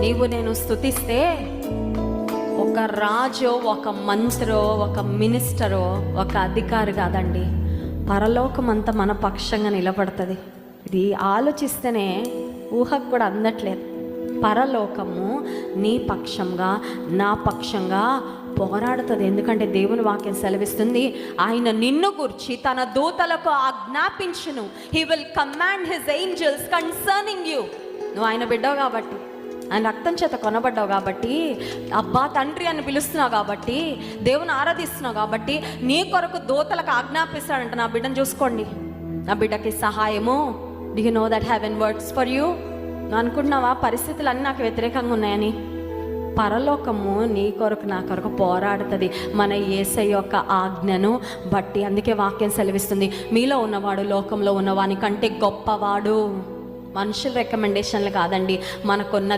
నీవు నేను స్తుతిస్తే ఒక రాజు, ఒక మంత్రో, ఒక మినిస్టరో, ఒక అధికారి కాదండి, పరలోకం అంతా మన పక్షంగా నిలబడుతుంది. ఇది ఆలోచిస్తేనే ఊహకు కూడా అందట్లేదు. పరలోకము నీ పక్షంగా, నా పక్షంగా పోరాడుతుంది. ఎందుకంటే దేవుని వాక్యం సెలవిస్తుంది, ఆయన నిన్ను గురించి తన దూతలకు ఆజ్ఞాపించును. He will command his angels concerning you. నువ్వు ఆయన బిడ్డవు కాబట్టి, ఆయన రక్తం చేత కొనబడ్డావు కాబట్టి, అబ్బా తండ్రి అని పిలుస్తున్నావు కాబట్టి, దేవుని ఆరాధిస్తున్నావు కాబట్టి నీ కొరకు దూతలకు ఆజ్ఞాపిస్తాడంట, నా బిడ్డను చూసుకోండి, నా బిడ్డకి సహాయము. Do you know that heaven works for you? నువ్వు అనుకుంటున్నావా పరిస్థితులు అన్నీ నాకు వ్యతిరేకంగా ఉన్నాయని? పరలోకము నీ కొరకు నా కొరకు పోరాడుతుంది మన యేసయ్య యొక్క ఆజ్ఞను బట్టి. అందుకే వాక్యం సెలవిస్తుంది, మీలో ఉన్నవాడు లోకంలో ఉన్నవాని కంటే గొప్పవాడు. మనుషుల రికమెండేషన్లు కాదండి, మనకున్న